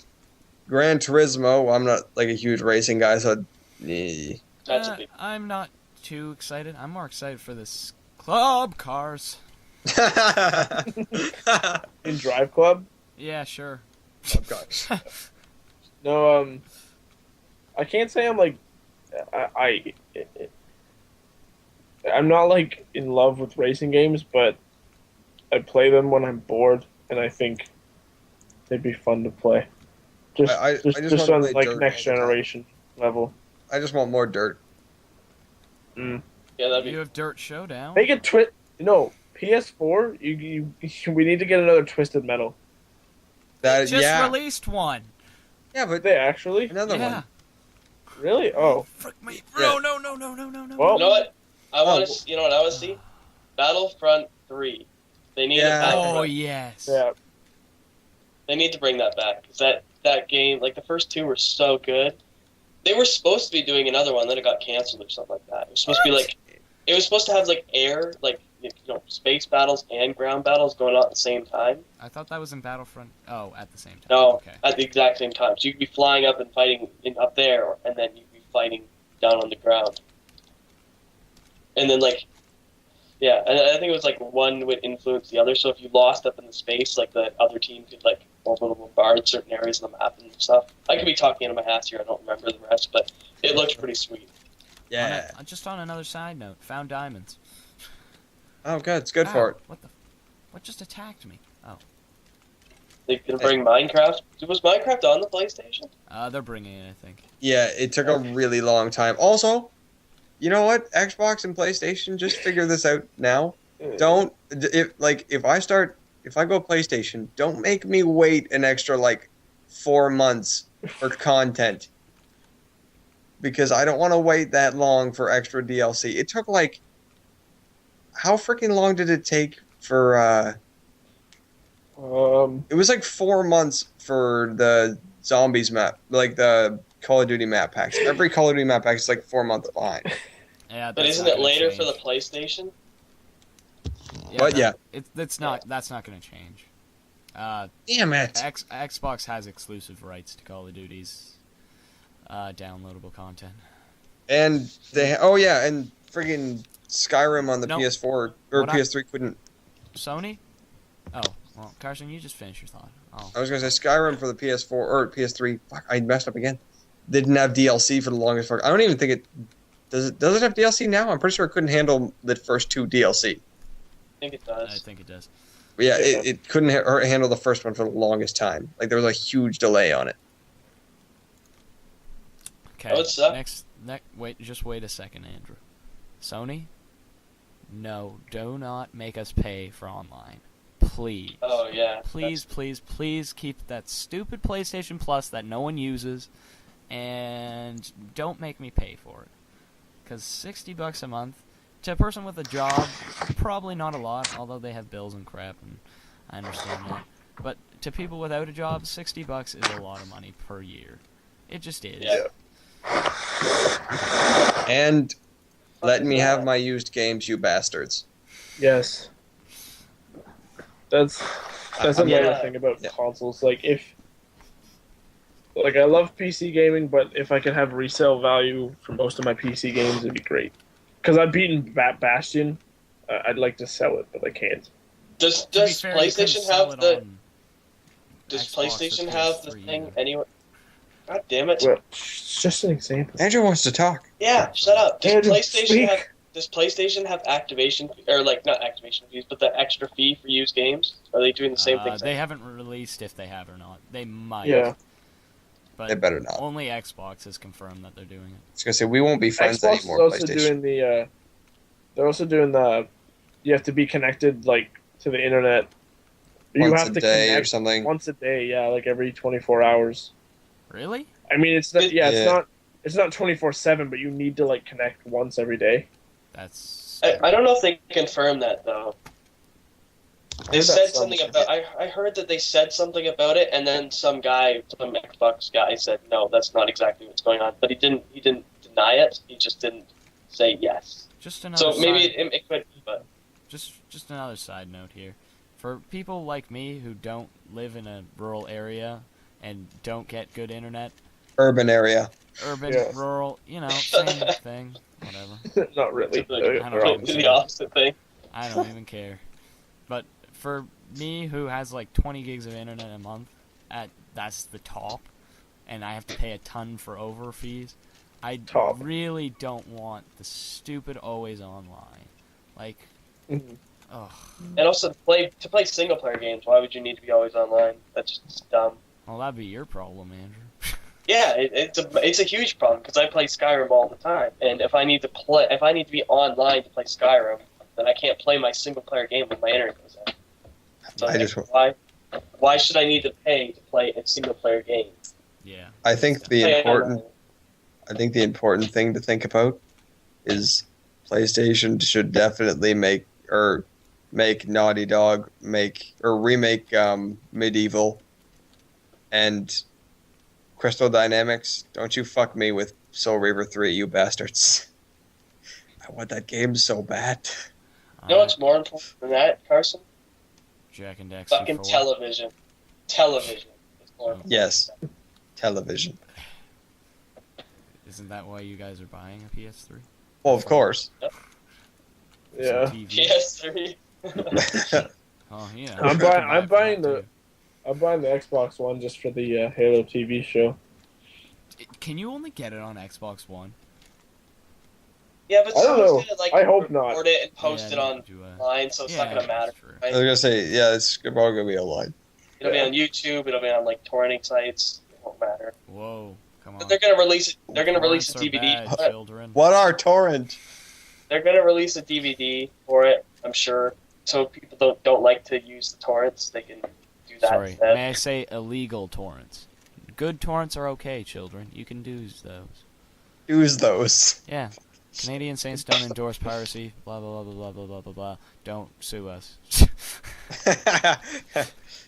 Turismo. I'm not like a huge racing guy, so. That's a big. I'm not too excited. I'm more excited for this club cars. In Drive Club? Yeah, sure. Oh, gosh. No, I can't say I'm like, I'm not like in love with racing games, but I play them when I'm bored, and I think they'd be fun to play. Just, I just just wanna on play like dirt next all the time. generation level. I just want more dirt. Yeah, that'd You be. have Dirt Showdown. Make it no PS4. We need to get another Twisted Metal. That Just yeah, released one. yeah, but They actually another Yeah. one. really? Oh, Frick me. Yeah. No. Well- You know what? I want Oh. to. You know what I want to see? Battlefront 3. They need Yeah. it back. Oh, yes. yeah. They need to bring that back because that game, like the first two, were so good. They were supposed to be doing another one, then it got canceled or something like that. It was supposed to be like, it was supposed to have like air, like space battles and ground battles going on at the same time. I thought that was in Battlefront. Oh, at the same time. No, Okay. at the exact same time. So you could be flying up and fighting up there, and then you'd be fighting down on the ground. And then yeah, and I think it was like one would influence the other. So if you lost up in the space, like the other team could like bombard certain areas of the map and stuff. I could be talking into my ass here. I don't remember the rest, but it looked pretty sweet. Yeah. Just on another side note, found diamonds. Oh, good. It's good Ow, for it. What just attacked me? Oh. They can bring Minecraft. Was Minecraft on the PlayStation? They're bringing it, I think. Yeah, it took a really long time. Also, you know what? Xbox and PlayStation, just figure this out now. Don't if I go PlayStation, don't make me wait an extra 4 months for content. Because I don't want to wait that long for extra DLC. It took how freaking long did it take for it was 4 months for the zombies map, the Call of Duty map packs. Every Call of Duty map pack is 4 months behind. Yeah, But that's isn't not it gonna later change. for the PlayStation? But yeah. That's not going to change. Damn it. Xbox has exclusive rights to Call of Duty's downloadable content. And and friggin' Skyrim on the No. PS4 or What I- PS3 couldn't Sony? Oh, well, Carson, you just finish your thought. I was gonna say Skyrim for the PS4 or PS3. Fuck, I messed up again. They didn't have DLC for the longest. I don't even think it does. Does it have DLC now? I'm pretty sure it couldn't handle the first 2 DLC. I think it does. I think it does. But yeah, it couldn't handle the first one for the longest time. Like there was a huge delay on it. Okay. would suck. Next, just wait a second, Andrew. Sony? No, do not make us pay for online. Please. Oh yeah. Please, please, please keep that stupid PlayStation Plus that no one uses, and don't make me pay for it. Because $60 a month, to a person with a job, probably not a lot, although they have bills and crap, and I understand that. But to people without a job, $60 is a lot of money per year. It just is. Yeah. And let me have my used games, you bastards. Yes. That's another Yeah. thing about consoles. Like I love PC gaming, but if I could have resale value for most of my PC games, it'd be great. Because I've beaten Bastion, I'd like to sell it, but I can't. Does To be fair, you couldn't PlayStation sell have it the on Does Xbox or PlayStation have the PS3 thing either. anyway? God damn it! Well, it's just an example. Andrew wants to talk. Yeah, shut up. Does Andrew, PlayStation speak. have Does PlayStation have activation or like not activation fees, but the extra fee for used games? Are they doing the same thing? They haven't released if they have or not. They might. Yeah. But They better not. only Xbox has confirmed that they're doing it. I was gonna say we won't be friends Xbox is anymore. also PlayStation. doing the. They're also doing the. You have to be connected like to the internet. You Once have a to day or connect something. once a day. Yeah, like every 24 hours. Really? I mean, it's not. Yeah, Yeah. it's not 24/7, but you need to like connect once every day. That's. I don't know if they confirmed that though. They heard that said somewhere. something about. I heard that they said something about it, and then some Xbox guy said no, that's not exactly what's going on. But he didn't deny it. He just didn't say yes. Just another. So maybe side, it could be, but just another side note here. For people like me who don't live in a rural area and don't get good internet, Urban area. urban, Yeah. rural, same thing. Whatever. Not really. It's like- I don't know. do the opposite thing. I don't even care. But for me, who has like 20 gigs of internet a month, that's the top, and I have to pay a ton for over fees. I Top. really don't want the stupid always online. Like, Mhm. ugh. And also to play single player games, why would you need to be always online? That's just dumb. Well, that'd be your problem, Andrew. Yeah, it's a huge problem because I play Skyrim all the time, and if I need to be online to play Skyrim, then I can't play my single player game when my internet goes out. So I just- why should I need to pay to play a single player game? Yeah. I think the Play important online. I think the important thing to think about is PlayStation should definitely make Naughty Dog remake Medieval and Crystal Dynamics. Don't you fuck me with Soul Reaver 3, you bastards. I want that game so bad. You know what's more important than that, Carson? Jack and Dexter Fucking 4. television. Television is more important. Yes. Television. Isn't that why you guys are buying a PS3? Well, of course. Yeah. Some TV. PS3. Oh, yeah. I'm you can buying- buy I'm it for buying that, the- too. I'm buying the Xbox One just for the Halo TV show. Can you only get it on Xbox One? Yeah, but I don't someone's know. gonna I hope not. record it and post Yeah, it on do, online, so it's not yeah, gonna matter. that's true. I Right? was gonna say, yeah, it's probably gonna be online. It'll be on YouTube. It'll be on like torrenting sites. It won't matter. Whoa, come on. But they're gonna release it. They're gonna release a Torrents are DVD. bad, children. What are torrent? They're gonna release a DVD for it. I'm sure. So if people don't like to use the torrents, they can do that Sorry, instead. may I say illegal torrents? Good torrents are okay, children. You can do those. Use those. Yeah. Canadian Saints don't endorse piracy. Blah blah blah blah blah blah blah blah. Don't sue us.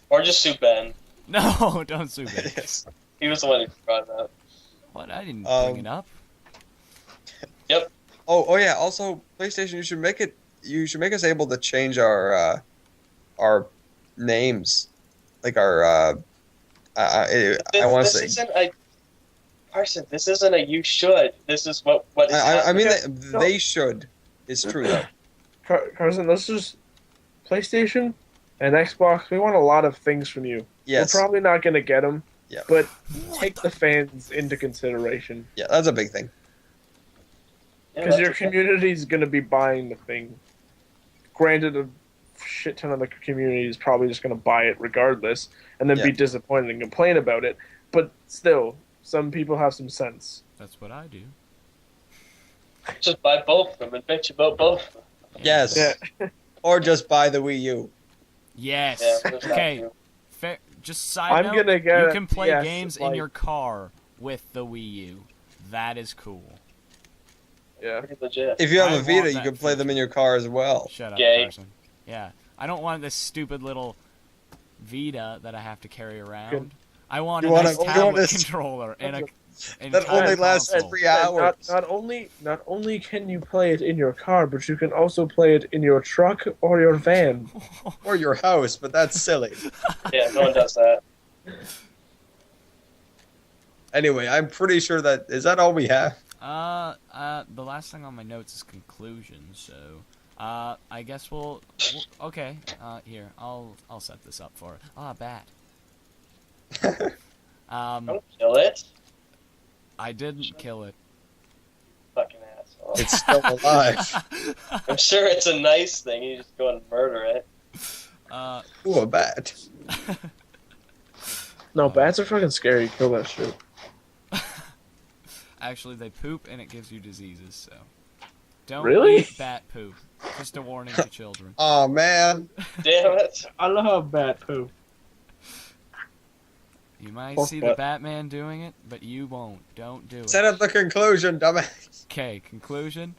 Or just sue Ben. No, don't sue me. He was the one who brought it up. What? I didn't bring it up. Oh yeah. Also, PlayStation, you should make us able to change our names, like our. I want to This say. isn't a Carson. This isn't a you should. This is what is I mean, Okay, no. they should. It's true though. Carson, let's just PlayStation and Xbox, we want a lot of things from you. Yes. We're probably not going to get them, Yeah. but take the fans into consideration. Yeah, that's a big thing. Because your community is going to be buying the thing. Granted, a shit ton of the community is probably just going to buy it regardless, and then be disappointed and complain about it. But still, some people have some sense. That's what I do. Just buy both of them and bitch about both of them. Yes. Yeah. Or just buy the Wii U. Yes. Yeah, there's that Okay. too. Fair. Just side note, gonna get you can play yes, games in like- your car with the Wii U. That is cool. Yeah. Pretty legit. If you have I a Vita, want you that can play them feature. in your car as well. Shut up, Gay. Carson. Yeah. I don't want this stupid little Vita that I have to carry around. Good. I want You a wanna- nice you want tablet this- controller and a That entire only lasts console. 3 hours. Not only can you play it in your car, but you can also play it in your truck or your van. Or your house, but that's silly. Yeah, no one does that. Anyway, I'm pretty sure that... Is that all we have? The last thing on my notes is conclusion, so I guess we'll okay. Here, I'll set this up for it. Bat. Don't kill it. I didn't kill it. Fucking asshole. It's still alive. I'm sure it's a nice thing. You just go and murder it. Ooh, a bat. No, bats are fucking scary. Kill that shit. Actually, they poop and it gives you diseases, so don't Really? eat bat poop. Just a warning to children. Oh, man. Damn it. I love bat poop. You might Fuck see that. the Batman doing it, but you won't. Don't do it. Set up the conclusion, dumbass. Okay, conclusion.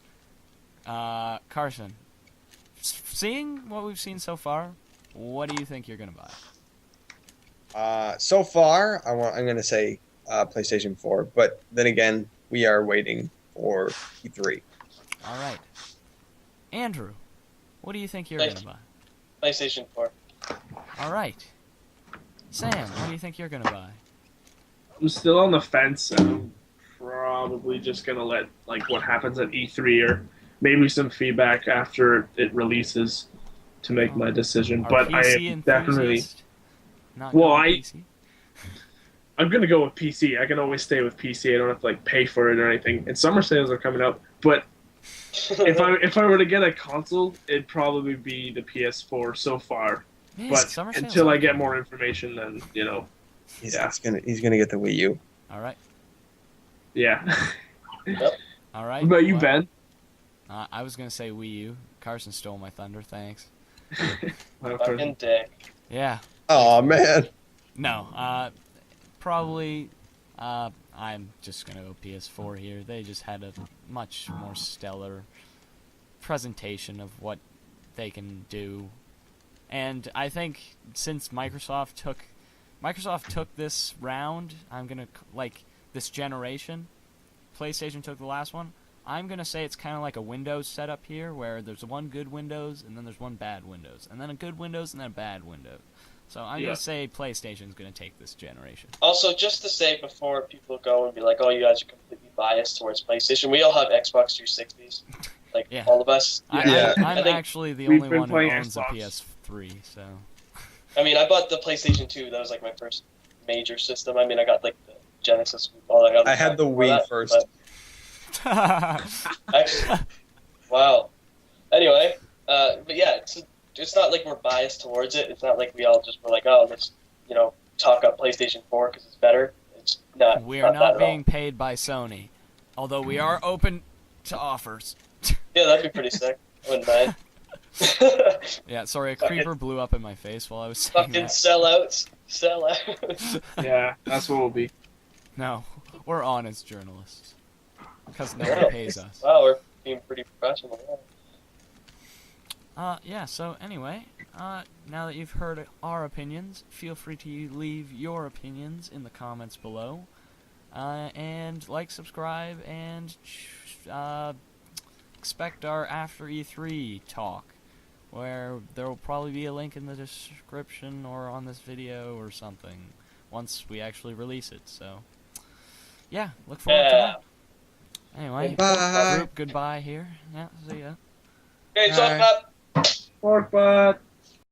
Carson, seeing what we've seen so far, what do you think you're gonna buy? So far, I'm going to say PlayStation 4, but then again, we are waiting for E3. All right, Andrew, what do you think you're Play- gonna PlayStation 4. buy? All right, Sam, what do you think you're gonna buy? I'm still on the fence, and I'm probably just gonna let like what happens at E3 or maybe some feedback after it releases to make my decision. Our But I PC am definitely enthusiast? Not Well, going I- PC? I'm gonna go with PC. I can always stay with PC. I don't have to like pay for it or anything. And summer sales are coming up. But if I were to get a console, it'd probably be the PS4 so far. Man, But summer sales until are I get coming. more information, then He's Yeah. he's gonna get the Wii U. All right, yeah. all right. What about you, well, Ben? I was gonna say Wii U. Carson stole my thunder. Thanks. Fucking dick. Yeah. Oh, man. No. Probably. I'm just gonna go PS4 here. They just had a much more stellar presentation of what they can do, and I think since Microsoft took this round, this generation. PlayStation took the last one. I'm gonna say it's kind of like a Windows setup here, where there's one good Windows and then there's one bad Windows, and then a good Windows and then a bad Windows. So I'm Yeah. gonna say PlayStation's gonna take this generation. Also, just to say before people go and be like, oh, you guys are completely biased towards PlayStation, we all have Xbox 360s. Like, Yeah. all of us. Yeah. I'm I think actually the we've only been one who playing owns a Xbox. PS3, so. I mean, I bought the PlayStation 2. That was like my first major system. I mean, I got like the Genesis. All that other I had stuff the before Wii that, first. but actually, wow. Anyway, but yeah, it's not like we're biased towards it. It's not like we all just were like, oh, let's talk up PlayStation 4 because it's better. It's not. We not are that not at being all. paid by Sony, although we are open to offers. Yeah, that'd be pretty sick. I wouldn't mind. Yeah, sorry, a Fucking- creeper blew up in my face while I was saying Fucking that. sellouts. Sellouts. Yeah, that's what we'll be. No, we're honest journalists. Because no Yeah. one pays us. Wow, we're being pretty professional. Yeah, so anyway, now that you've heard our opinions, feel free to leave your opinions in the comments below. And subscribe, and expect our after E3 talk, where there will probably be a link in the description or on this video or something once we actually release it. So, yeah, look forward to Yeah. that. Anyway, Bye. group, goodbye here. Yeah, see ya. Okay, talk Hi. about. Pork butt.